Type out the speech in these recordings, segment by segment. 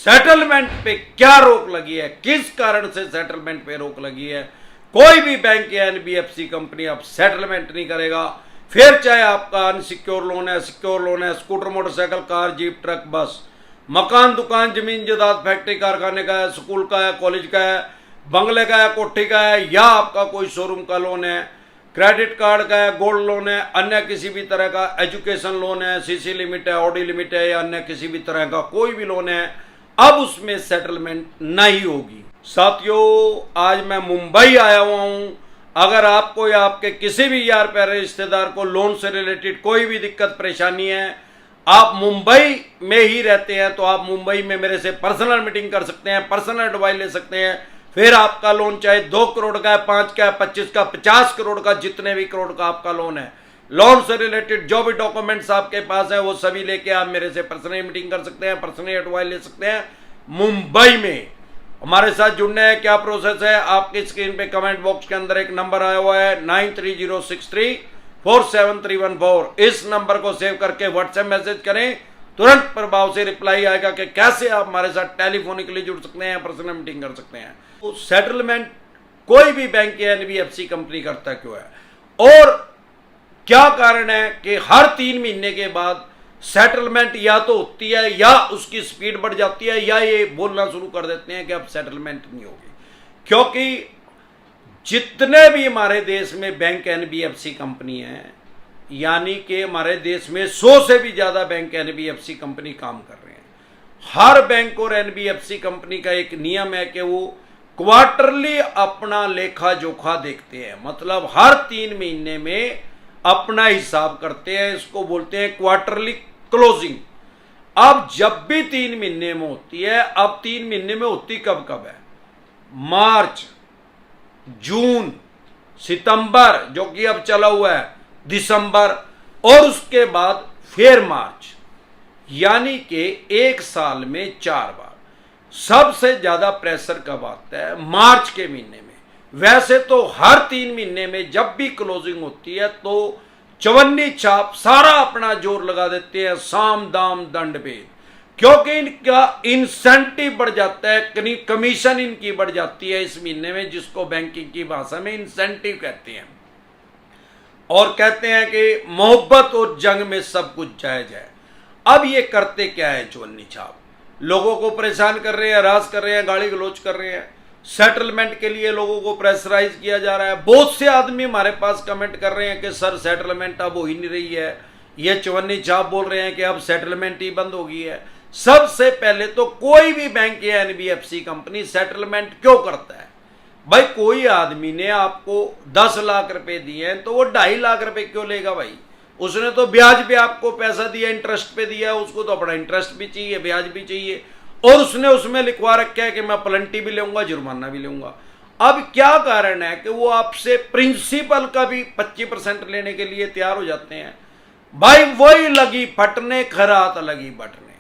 Settlement पे क्या रोक लगी है, किस कारण से सेटलमेंट पे रोक लगी है। कोई भी बैंक या एनबीएफसी कंपनी अब सेटलमेंट नहीं करेगा, फिर चाहे आपका अनसिक्योर लोन है, सिक्योर लोन है, scooter, motorcycle, car, jeep, truck, बस, मकान, दुकान, जमीन जायदाद, फैक्ट्री, कारखाने का है, स्कूल का है, कॉलेज का है, बंगले का है, कोठी का है, या आपका कोई शोरूम का लोन है, क्रेडिट कार्ड का है, गोल्ड लोन है, अन्य किसी भी तरह का एजुकेशन लोन है, सीसी लिमिट है, ऑडी लिमिट है, या अन्य किसी भी तरह का कोई भी लोन है, अब उसमें सेटलमेंट नहीं होगी। साथियों, आज मैं मुंबई आया हुआ हूं। अगर आपको या आपके किसी भी यार प्यारे रिश्तेदार को लोन से रिलेटेड कोई भी दिक्कत परेशानी है, आप मुंबई में ही रहते हैं, तो आप मुंबई में मेरे से पर्सनल मीटिंग कर सकते हैं, पर्सनल एडवाइस ले सकते हैं। फिर आपका लोन चाहे 2 करोड़ का है, 5 का है, 25 का, 50 करोड़ का, जितने भी करोड़ का आपका लोन है, लोन से रिलेटेड जो भी डॉक्यूमेंट्स आपके पास है वो सभी लेके आप मेरे से पर्सनल मीटिंग कर सकते हैं, पर्सनल एडवाइस ले सकते हैं। मुंबई में हमारे साथ जुड़ने है, क्या प्रोसेस है, आपकी स्क्रीन पे कमेंट बॉक्स के अंदर एक नंबर आया हुआ है 9306347314। इस नंबर को सेव करके व्हाट्सएप मैसेज करें, तुरंत प्रभाव से रिप्लाई आएगा कि कैसे आप हमारे साथ टेलीफोनिकली जुड़ सकते हैं, पर्सनल मीटिंग कर सकते हैं। तो सेटलमेंट कोई भी बैंक या एनबीएफसी कंपनी करता क्यों है, और क्या कारण है कि हर 3 महीने के बाद सेटलमेंट या तो होती है, या उसकी स्पीड बढ़ जाती है, या ये बोलना शुरू कर देते हैं कि अब सेटलमेंट नहीं होगी। क्योंकि जितने भी हमारे देश में बैंक एनबीएफसी कंपनी है, यानी कि हमारे देश में 100 से भी ज्यादा बैंक एनबीएफसी कंपनी काम कर रहे हैं। हर बैंक और एनबीएफसी कंपनी का एक नियम है कि वो क्वार्टरली अपना लेखा जोखा देखते हैं, मतलब हर 3 महीने में अपना हिसाब करते हैं। इसको बोलते हैं क्वार्टरली क्लोजिंग। अब जब भी 3 महीने में होती है, अब 3 महीने में होती कब कब है, मार्च, जून, सितंबर जो कि अब चला हुआ है, दिसंबर, और उसके बाद फिर मार्च, यानी कि एक साल में 4 बार। सबसे ज्यादा प्रेशर कब आता है, मार्च के महीने में। वैसे तो हर 3 महीने में जब भी क्लोजिंग होती है तो चवन्नी छाप सारा अपना जोर लगा देते हैं, साम दाम दंड भेद, क्योंकि इनका इंसेंटिव बढ़ जाता है, कमीशन इनकी बढ़ जाती है इस महीने में, जिसको बैंकिंग की भाषा में इंसेंटिव कहते हैं। और कहते हैं कि मोहब्बत और जंग में सब कुछ जायज है। अब ये करते क्या है, चवन्नी छाप लोगों को परेशान कर रहे हैं, हरास कर रहे हैं, गाली गलौज कर रहे हैं, सेटलमेंट के लिए लोगों को प्रेशराइज किया जा रहा है। बहुत से आदमी हमारे पास कमेंट कर रहे हैं कि सर सेटलमेंट अब हो ही नहीं रही है, ये चवन्नी छाप बोल रहे हैं कि अब सेटलमेंट ही बंद हो गई है। सबसे पहले तो कोई भी बैंक या एनबीएफसी कंपनी सेटलमेंट क्यों करता है भाई? कोई आदमी ने आपको 10 लाख रुपए दिए हैं तो वो 2.5 लाख रुपए क्यों लेगा भाई? उसने तो ब्याज पे आपको पैसा दिया, इंटरेस्ट पे दिया, उसको तो अपना इंटरेस्ट भी चाहिए, ब्याज भी चाहिए, और उसने उसमें लिखवा रखा है कि मैं प्लेंटी भी लूंगा, जुर्माना भी लूंगा। अब क्या कारण है कि वो आपसे प्रिंसिपल का भी 25% लेने के लिए तैयार हो जाते हैं? भाई वही लगी फटने, खरात लगी बटने।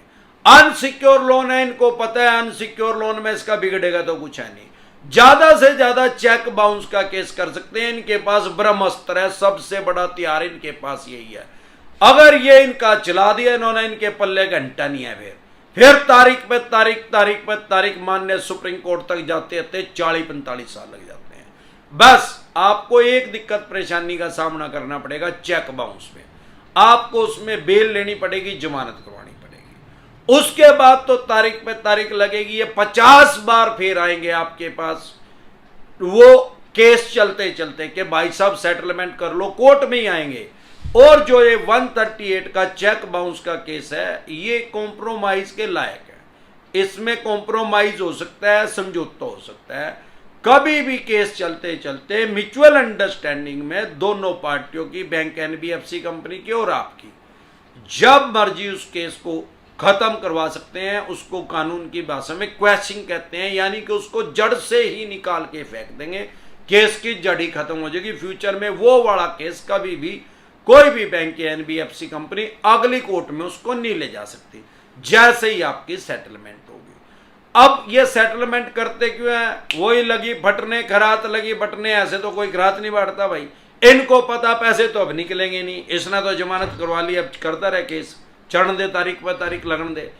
अनसिक्योर लोन है, इनको पता है अनसिक्योर लोन में इसका बिगड़ेगा तो कुछ है नहीं, ज्यादा से ज्यादा चेक बाउंस का केस कर सकते हैं। इनके पास ब्रह्मास्त्र है, सबसे बड़ा हथियार इनके पास यही है। अगर ये इनका चला दिया इन्होंने, इनके पल्ले घंटा नहीं है, फिर तारीख पे तारीख मानने सुप्रीम कोर्ट तक जाते 40-45 साल लग जाते हैं। बस आपको एक दिक्कत परेशानी का सामना करना पड़ेगा, चेक बाउंस में आपको उसमें बेल लेनी पड़ेगी, जमानत करवानी पड़ेगी। उसके बाद तो तारीख पे तारीख लगेगी, ये 50 बार फिर आएंगे आपके पास वो केस चलते चलते कि भाई साहब सेटलमेंट कर लो, कोर्ट में ही आएंगे। और जो ये 138 का चेक बाउंस का केस है, ये कॉम्प्रोमाइज के लायक है। इसमें कॉम्प्रोमाइज हो सकता है, समझौता हो सकता है। कभी भी केस चलते चलते म्यूचुअल अंडरस्टैंडिंग में दोनों पार्टियों की, बैंक एनबीएफसी कंपनी की और आपकी, जब मर्जी उस केस को खत्म करवा सकते हैं। उसको कानून की भाषा में क्वैशिंग कहते हैं, यानी कि उसको जड़ से ही निकाल के फेंक देंगे, केस की जड़ ही खत्म हो जाएगी। फ्यूचर में वो वाला केस कभी भी कोई भी बैंक या एनबीएफसी कंपनी अगली कोर्ट में उसको नहीं ले जा सकती, जैसे ही आपकी सेटलमेंट होगी। अब ये सेटलमेंट करते क्यों है? वही लगी फटने, खरात लगी बटने, ऐसे तो कोई खरात नहीं बांटता भाई। इनको पता पैसे तो अब निकलेंगे नहीं, इसने तो जमानत करवा ली, अब करता रहे केस, चढ़ दे तारीख पर तारीख लगन दे।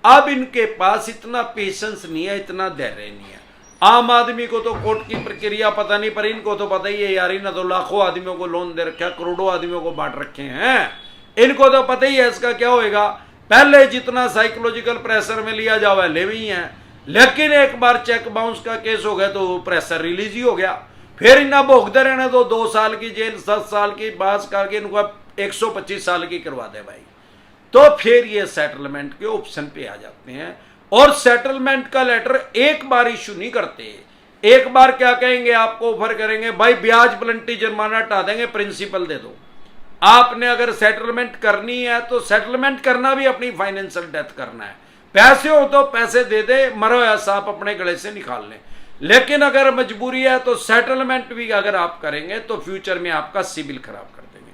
अब इनके पास इतना पेशेंस नहीं है, इतना धैर्य नहीं है। आम आदमी को तो कोर्ट की प्रक्रिया पता नहीं, पर इनको तो पता ही है यार, इन्होंने तो लाखों आदमियों को लोन दे रखा है, करोड़ों आदमियों को बांट रखे हैं, इनको तो पता ही है इसका क्या होएगा। पहले जितना साइकोलॉजिकल प्रेशर में लिया जावा ले भी है, लेकिन एक बार चेक बाउंस का केस हो गया तो प्रेशर रिलीज ही हो गया। फिर इन्हें भोगते रहने तो 2 साल की जेल, 10 साल की बात करके इनको 125 साल की करवा दे भाई। तो फिर ये सेटलमेंट के ऑप्शन पे आ जाते हैं, और सेटलमेंट का लेटर एक बार इशू नहीं करते। एक बार क्या कहेंगे, आपको ऑफर करेंगे भाई ब्याज प्लंटी जुर्माना हटा देंगे, प्रिंसिपल दे दो। आपने अगर सेटलमेंट करनी है तो सेटलमेंट करना भी अपनी फाइनेंशियल डेथ करना है। पैसे हो तो पैसे दे दे, मरो या सांप अपने गले से निकाल लें। लेकिन अगर मजबूरी है तो सेटलमेंट भी अगर आप करेंगे तो फ्यूचर में आपका सिविल खराब कर देंगे।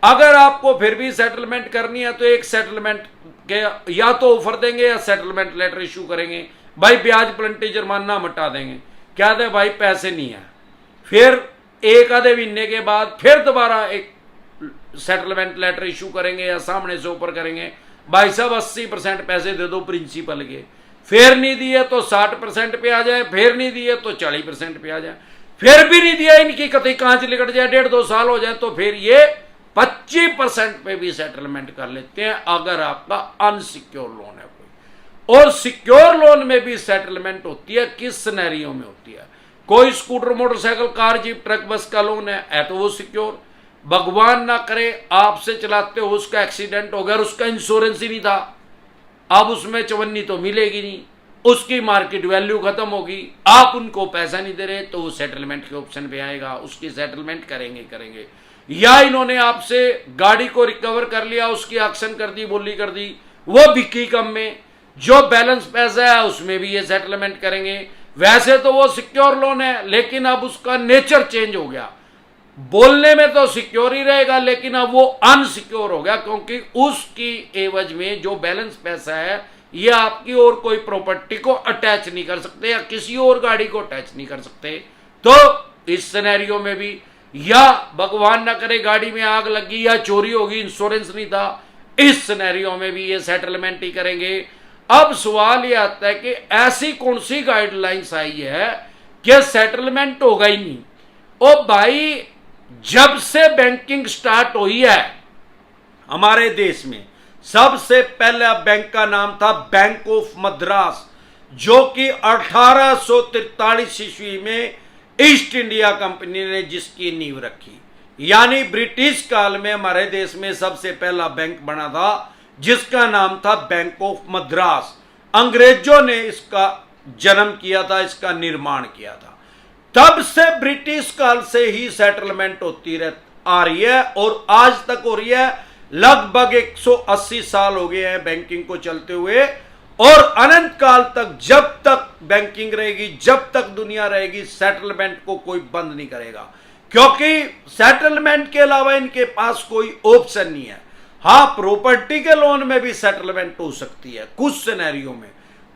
अगर आपको फिर भी सेटलमेंट करनी है तो एक सेटलमेंट के या तो ऑफर देंगे या सेटलमेंट लेटर इशू करेंगे, भाई ब्याज प्लंटी जुर्माना हटा देंगे। क्या दे भाई, पैसे नहीं है। फिर एक आधे महीने के बाद फिर दोबारा एक सेटलमेंट लेटर इशू करेंगे या सामने से ऑफर करेंगे, भाई साहब 80% पैसे दे दो प्रिंसिपल के। फिर नहीं दिए तो 60% पे आ जाए, फिर नहीं दिए तो 40% पे आ जाए, फिर भी नहीं दिया, इनकी कतई कांच लिकट जाए, 1.5-2 साल हो जाए, तो फिर ये 25% पे भी सेटलमेंट कर लेते हैं अगर आपका अनसिक्योर लोन है कोई। और सिक्योर लोन में भी सेटलमेंट होती है, किस सिनेरियो में होती है। कोई scooter, motorcycle, car, jeep, truck, बस का लोन है तो वो सिक्योर। भगवान ना करे आपसे चलाते हो उसका एक्सीडेंट हो गया और उसका इंश्योरेंस ही नहीं था, अब उसमें चवन्नी तो मिलेगी नहीं, उसकी मार्केट वैल्यू खत्म होगी, आप उनको पैसा नहीं दे रहे, तो वो सेटलमेंट के ऑप्शन पे आएगा, उसकी सेटलमेंट करेंगे। या इन्होंने आपसे गाड़ी को रिकवर कर लिया, उसकी एक्शन कर दी, बोली कर दी, वो बिकी कम में, जो बैलेंस पैसा है उसमें भी ये सेटलमेंट करेंगे। वैसे तो वो सिक्योर लोन है, लेकिन अब उसका नेचर चेंज हो गया, बोलने में तो सिक्योर ही रहेगा लेकिन अब वो अनसिक्योर हो गया, क्योंकि उसकी एवज में जो बैलेंस पैसा है ये आपकी और कोई प्रॉपर्टी को अटैच नहीं कर सकते या किसी और गाड़ी को अटैच नहीं कर सकते। तो इस सिनेरियो में भी, या भगवान ना करे गाड़ी में आग लगी या चोरी होगी, इंश्योरेंस नहीं था, इस सिनेरियो में भी ये सेटलमेंट ही करेंगे। अब सवाल ये आता है कि ऐसी कौन सी गाइडलाइंस आई है कि सेटलमेंट होगा ही नहीं। ओ भाई, जब से बैंकिंग स्टार्ट हुई है हमारे देश में, सबसे पहला बैंक का नाम था बैंक ऑफ मद्रास, जो कि 1843 ईस्वी में ईस्ट इंडिया कंपनी ने जिसकी नींव रखी। यानी ब्रिटिश काल में हमारे देश में सबसे पहला बैंक बना था जिसका नाम था बैंक ऑफ मद्रास। अंग्रेजों ने इसका जन्म किया था, इसका निर्माण किया था। तब से ब्रिटिश काल से ही सेटलमेंट होती आ रही है और आज तक हो रही है। लगभग 180 साल हो गए हैं बैंकिंग को चलते हुए, और अनंत काल तक जब तक बैंकिंग रहेगी, जब तक दुनिया रहेगी, सेटलमेंट को कोई बंद नहीं करेगा, क्योंकि सेटलमेंट के अलावा इनके पास कोई ऑप्शन नहीं है। हाँ, प्रॉपर्टी के लोन में भी सेटलमेंट हो सकती है कुछ सिनेरियो में।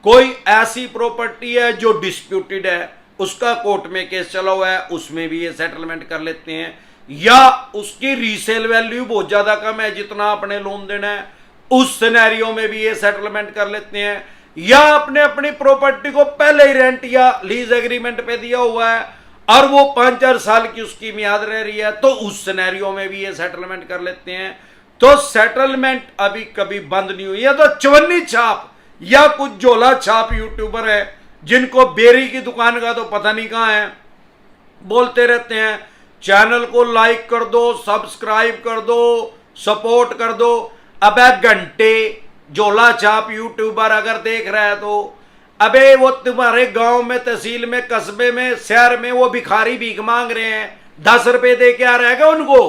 कोई ऐसी प्रॉपर्टी है जो डिस्प्यूटेड है, उसका कोर्ट में केस चला हुआ है, उसमें भी ये सेटलमेंट कर लेते हैं। या उसकी रीसेल वैल्यू बहुत ज्यादा कम है जितना आपने लोन देना है, उस सिनेरियो में भी ये सेटलमेंट कर लेते हैं। या आपने अपनी प्रॉपर्टी को पहले ही रेंट या लीज एग्रीमेंट पे दिया हुआ है और वो 5-4 साल की उसकी मियाद रह रही है, तो उस सिनेरियो में भी ये सेटलमेंट कर लेते हैं। तो सेटलमेंट अभी कभी बंद नहीं हुई है। तो चवन्नी छाप या कुछ झोला छाप यूट्यूबर है जिनको बेरी की दुकान का तो पता नहीं कहां है, बोलते रहते हैं चैनल को लाइक कर दो, सब्सक्राइब कर दो, सपोर्ट कर दो। अबे घंटे झोला छाप यूट्यूबर अगर देख रहा है तो अबे वो तुम्हारे गांव में, तहसील में, कस्बे में, शहर में वो भिखारी भीख मांग रहे हैं, 10 रुपए दे के आ रहेगा उनको,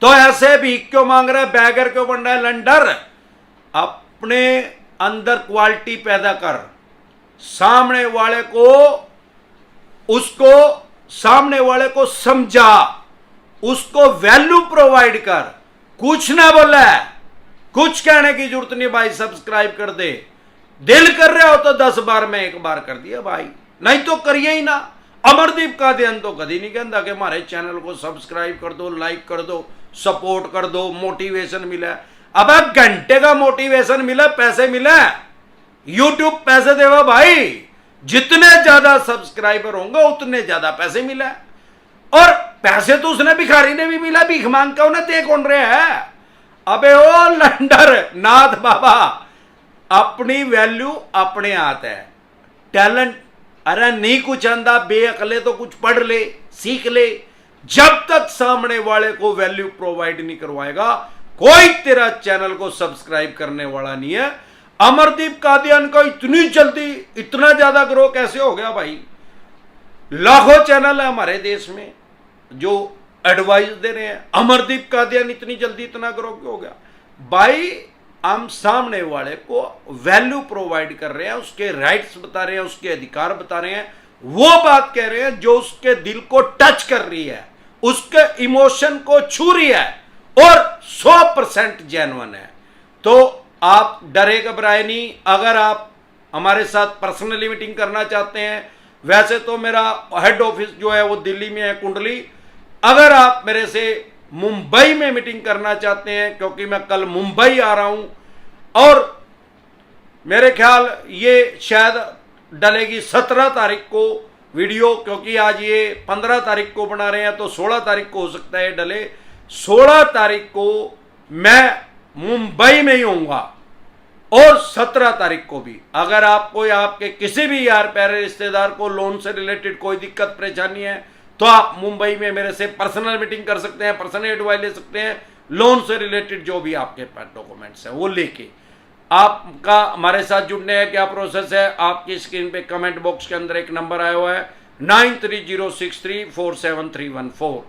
तो ऐसे भीख क्यों मांग रहा है, बैगर क्यों बन रहा है लंडर। अपने अंदर क्वालिटी पैदा कर, सामने वाले को समझा, उसको वैल्यू प्रोवाइड कर। कुछ ना बोला है, कुछ कहने की जरूरत नहीं भाई, सब्सक्राइब कर दे। दिल कर रहा हो तो 10 बार में एक बार कर दिया भाई, नहीं तो करिए ही ना। अमरदीप का ध्यान तो कभी नहीं कहता कि हमारे चैनल को सब्सक्राइब कर दो, लाइक कर दो, सपोर्ट कर दो, मोटिवेशन मिला। अब घंटे का मोटिवेशन मिला, पैसे मिला, यूट्यूब पैसे देगा भाई, जितने ज्यादा सब्सक्राइबर होंगे उतने ज्यादा पैसे मिला। और पैसे तो उसने भिखारी ने भी मिला, भीख मांग के उन्हें दे कौन रहे है। अबे ओ लंडर नाथ बाबा, अपनी वैल्यू अपने हाथ है। टैलेंट अरे नहीं कुछ आंदा, बेअकले तो कुछ पढ़ ले, सीख ले। जब तक सामने वाले को वैल्यू प्रोवाइड नहीं करवाएगा, कोई तेरा चैनल को सब्सक्राइब करने वाला नहीं है। अमरदीप कादियान का इतनी जल्दी इतना ज्यादा ग्रो कैसे हो गया भाई? लाखों चैनल है हमारे देश में जो एडवाइस दे रहे हैं, अमरदीप कादियान इतनी जल्दी इतना ग्रो क्यों हो गया भाई? हम सामने वाले को वैल्यू प्रोवाइड कर रहे हैं, उसके राइट्स बता रहे हैं, उसके अधिकार बता रहे हैं, वो बात कह रहे हैं जो उसके दिल को टच कर रही है, उसके इमोशन को छू रही है और 100% जेन्युइन है। तो आप डरे घबराए नहीं। अगर आप हमारे साथ पर्सनली मीटिंग करना चाहते हैं, वैसे तो मेरा हेड ऑफिस जो है वो दिल्ली में है, कुंडली। अगर आप मेरे से मुंबई में मीटिंग करना चाहते हैं, क्योंकि मैं कल मुंबई आ रहा हूं और मेरे ख्याल ये शायद डलेगी 17 तारीख को वीडियो, क्योंकि आज ये 15 तारीख को बना रहे हैं, तो 16 तारीख को हो सकता है डले। 16 तारीख को मैं मुंबई में ही होऊंगा और 17 तारीख को भी। अगर आपको या आपके किसी भी यार प्यारे रिश्तेदार को लोन से रिलेटेड कोई दिक्कत परेशानी है, तो आप मुंबई में मेरे से पर्सनल मीटिंग कर सकते हैं, पर्सनल एडवाइस ले सकते हैं। लोन से रिलेटेड जो भी आपके पास डॉक्यूमेंट्स हैं वो लेके आपका हमारे साथ जुड़ने है क्या प्रोसेस है? आपकी स्क्रीन पे कमेंट बॉक्स के अंदर एक नंबर आया हुआ है 9306347314।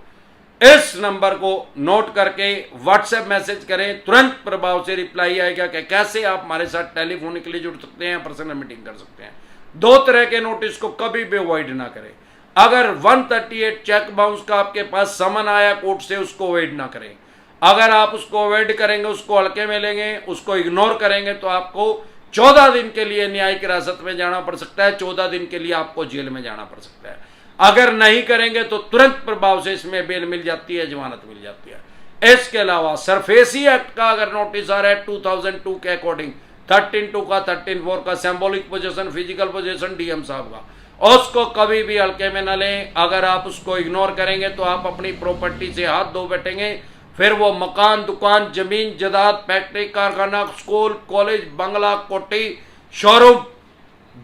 इस नंबर को नोट करके व्हाट्सएप मैसेज करें, तुरंत प्रभाव से रिप्लाई आएगा कि कैसे आप हमारे साथ टेलीफोनिकली जुड़ सकते हैं, पर्सनल मीटिंग कर सकते हैं। 2 तरह के नोटिस को कभी भी अवॉइड ना करें। अगर 138 चेक बाउंस का आपके पास समन आया कोर्ट से, उसको अवॉइड ना करें। अगर आप उसको अवॉइड करेंगे, उसको हल्के में लेंगे, उसको इग्नोर करेंगे, तो आपको 14 दिन के लिए न्यायिक हिरासत में जाना पड़ सकता है, 14 दिन के लिए आपको जेल में जाना पड़ सकता है। अगर नहीं करेंगे तो तुरंत प्रभाव से इसमें बेल मिल जाती है, जमानत मिल जाती है। इसके अलावा सरफेसी एक्ट का अगर नोटिस आ रहा है 2002 के अकॉर्डिंग, 13(2) का, 13(4) का, symbolic position, physical position DM साहब का, उसको कभी भी हल्के में न लें। अगर आप उसको इग्नोर करेंगे तो आप अपनी प्रॉपर्टी से हाथ धो बैठेंगे। फिर वो मकान, दुकान, जमीन, जायदाद, फैक्ट्री, कारखाना, स्कूल, कॉलेज, बंगला, कोठी, शोरूम,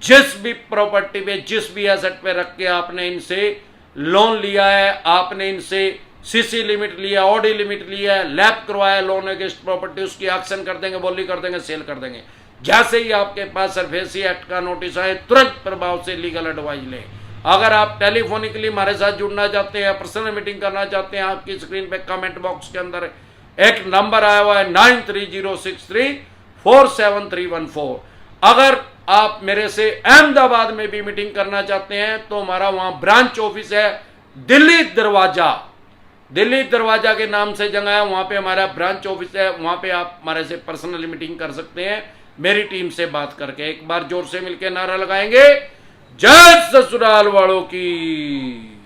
जिस भी प्रॉपर्टी पे, जिस भी एसेट पे रख के आपने इनसे लोन लिया है, आपने इनसे सीसी लिमिट लिया, ओडी लिमिट लिया है, लैब करवाया लोन अगेंस्ट प्रॉपर्टी, उसकी एक्शन कर देंगे, बोली कर देंगे, सेल कर देंगे। जैसे ही आपके पास सरफेसी एक्ट का नोटिस आए, तुरंत प्रभाव से लीगल एडवाइस लें। अगर आप टेलीफोनिकली हमारे साथ जुड़ना चाहते हैं, पर्सनल मीटिंग करना चाहते हैं, आपकी स्क्रीन पे कमेंट बॉक्स के अंदर एक नंबर आया हुआ है 9306347314। अगर आप मेरे से अहमदाबाद में भी मीटिंग करना चाहते हैं तो हमारा वहां ब्रांच ऑफिस है, दिल्ली दरवाजा, दिल्ली दरवाजा के नाम से जगह है, वहां पे हमारा ब्रांच ऑफिस है। वहां पे आप हमारे से पर्सनली मीटिंग कर सकते हैं, मेरी टीम से बात करके। एक बार जोर से मिलकर नारा लगाएंगे, जय ससुराल वालों की।